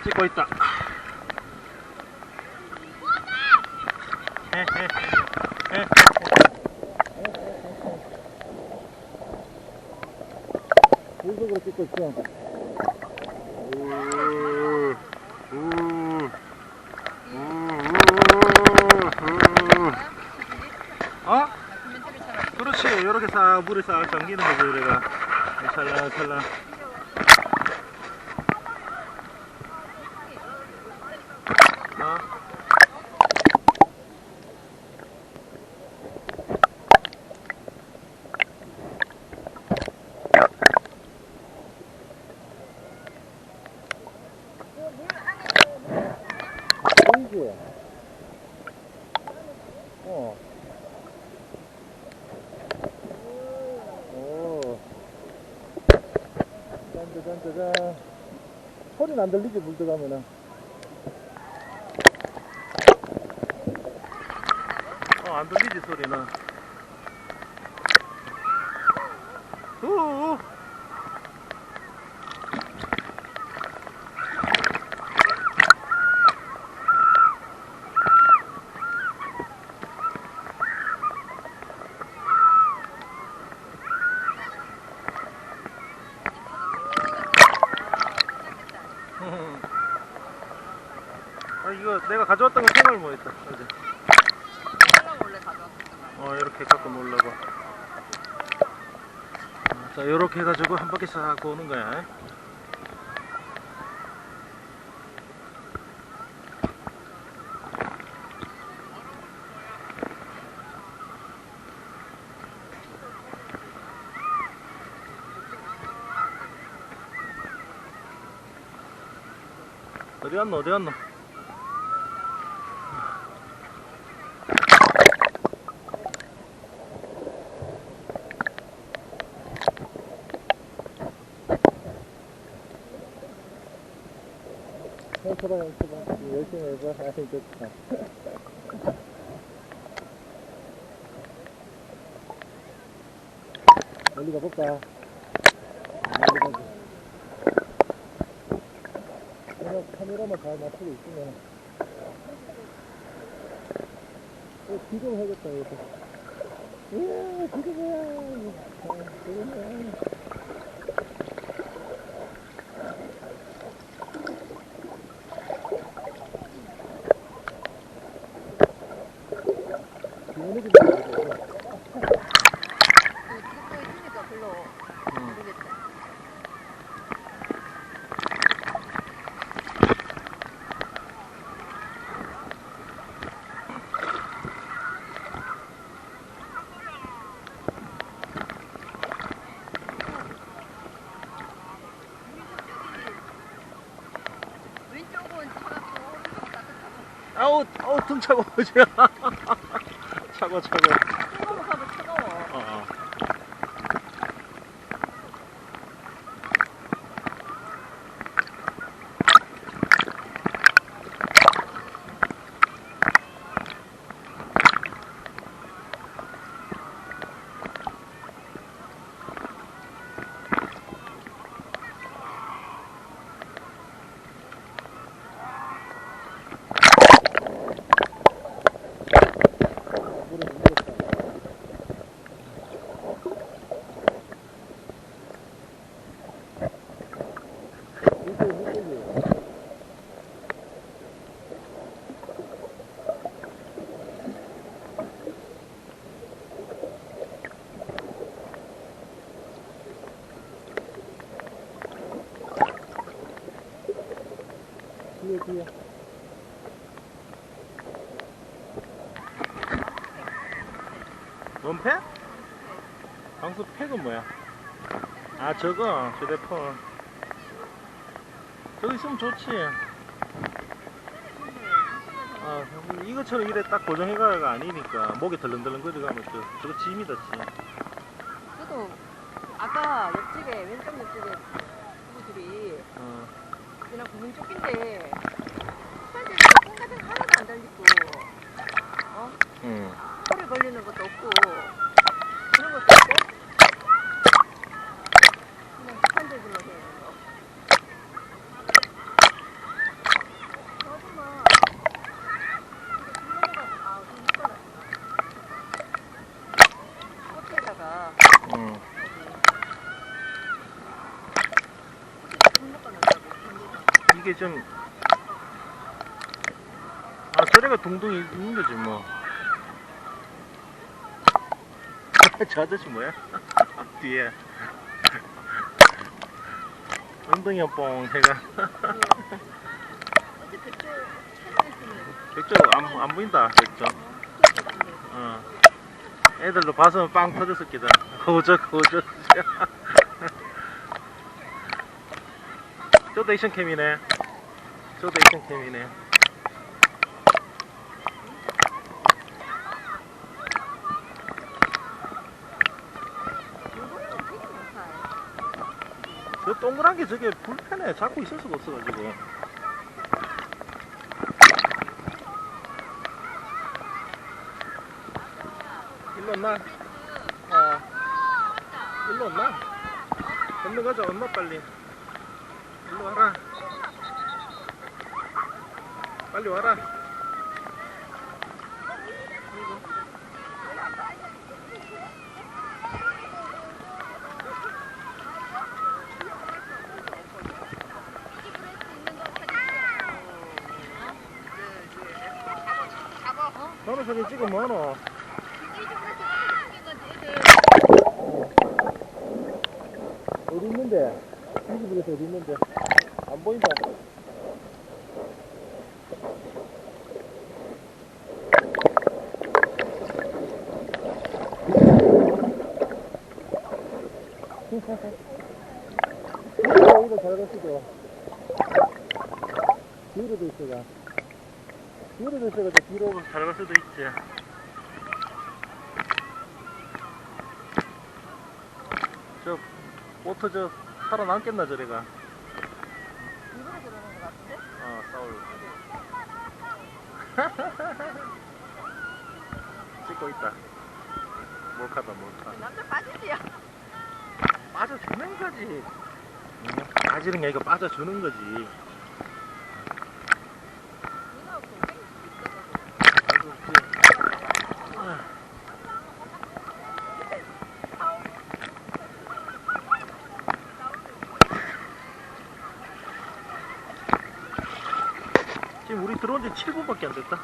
찍고 있다. 물속으로 찍고 있어. 어? 그렇지. 이렇게 싹 물에 싹 잠기는 거지 우리가. 찰랑찰랑. 어? 보이지? 어. 오. 짠짜잔짜잔. 소리는 안 들리지, 물 들어가면은. 안 들리지 소리는. 오. 아 이거 내가 가져왔던 거 생각을 못했다 어제. 원래 가져왔었잖아. 이렇게 갖고 놀라고. 자 이렇게 해가지고 한 바퀴 싹 도는 거야. 어디 갔노 어디 갔노. 쳐봐, 열심히 해봐. 아이, 좋다. 멀리 가볼까? 멀리 가자. 내가 카메라만 잘 맞추고 있으면. 비금 해야겠다, 이거. 이야, 비금이야. 비금이야. 아우 등 차고 차고 뜨거워 하면 뜨거워. 뒤에. 원패? 방수 팩은 뭐야? 아 저거 휴대폰 저거 있으면 좋지. 이것처럼 이래 딱 고정해가가 아니니까 목에 덜렁덜렁 거려가면 저거 짐이다 지. 저도 아까 옆집에 왼쪽 옆집에 친구들이 그냥 구멍 쪽인데 스펀지에 콩 같은 거 하나도 안 달리고 허리 걸리는 것도 없고 그런 것도 없고 그냥 스펀지 불러서 있는 거. 이게 좀, 아, 저래가 둥둥 있는 거지, 뭐. 저 아저씨 뭐야? 뒤에. 엉덩이가 뽕 해가. 어제 백조 촬영했으면 백조 안 보인다, 백조. 어. 애들도 봐서 빵 터졌을 기다. 고저. 저도 액션캠이네. 저도 액션캠이네. 저 동그란 게 저게 불편해. 잡고 있을 수가 없어가지고. 일로 온나? 일로 온나? 건너가자, 엄마 빨리. 일로 와라. 빨리 와라. 너는 사진 찍으면 뭐하노? 어디 있는데? 이집에서 어디 있는데? 안 보인다. 여기도 잘 갔어도. 뒤로도 있어가. 뒤로도 있어가. 뒤로. 잘 갈 수도 있지. 저 보트 저 살아남겠나 저래가. 일부러 그러는 것 같은데? 싸울. 찍고 있다. 몰카다 몰카. 남자 빠지지야. 빠져주는 거지. 빠지는 게 아니고 빠져주는 거지. 누나 동생이 있어서. 아이고, 그래. 지금 우리 들어온 지 7분밖에 안 됐다.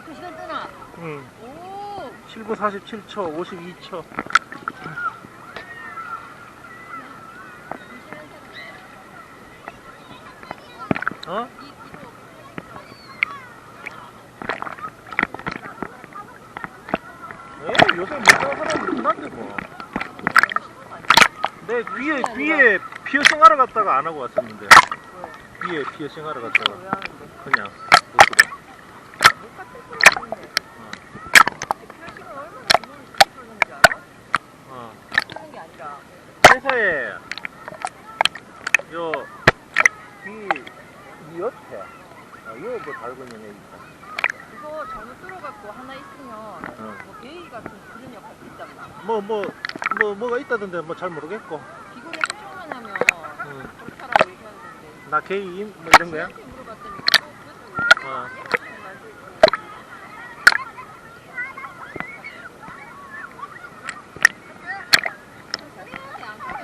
2시간 뜨나? 응. 오. 7분 47초, 52초. 어? 요새 못 가는 사람은 누구한테 뭐. 내 귀에 피어싱 하러 갔다가 안 하고 왔었는데. 귀에 피어싱 하러 갔다가. 왜 하는데? 그냥, 그래. 못 같은 소리 하는데. 피어싱은 얼마나 기분이 뚫는지 알아? 뚫는 게 아니라. 회사에, 이 옆에, 요 뭐 달고 있는 애 있다. 이거 잘못 뚫어갖고 하나 있으면 뭐 베이 같은 그런 역할도 있잖아. 뭐가 있다던데 뭐 잘 모르겠고. 기본에 수정만 하면 응. 그렇다라고 얘기하는 건데. 나 개인 뭐 이런 거야? 지한테 물어봤더니 그래서 어. 예쁘다는 말도 있고. 사진한테 안 가면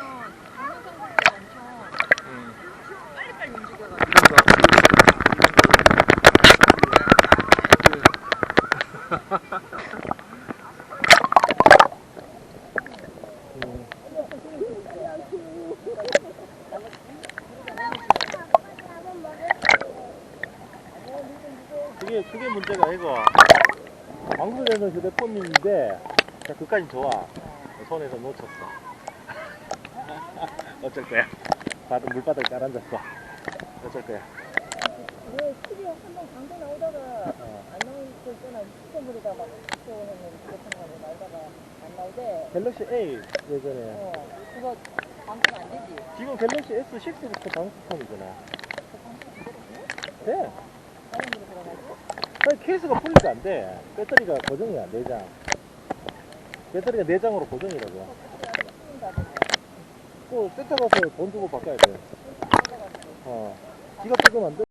동영상 볼 때 엄청 응. 빨리빨리 움직여가지고. 이런 거. 그게 문제가 아니고 방수되는 휴대폰인데, 자, 그까진 좋아. 손에서 놓쳤어. 어쩔 거야? 물바닥에 깔아앉았어. 어쩔 거야? 왜 TV에 한번 광고 나오다가 안 나올 때나 시청물에다 막 시청하는 그렇다고 나오다가 안 나오대. 갤럭시 A 예전에. 그거 방송 안 되지. 지금 갤럭시 S6부터 방수판이잖아. 돼. 다른 데로 들어가고. 아니, 케이스가 풀리가 안 돼. 배터리가 고정이 안 되잖아. 배터리가 4장으로 고정이라고. 또 센터 가서 돈 주고 바꿔야 돼. 지가 뜯으면 안 돼.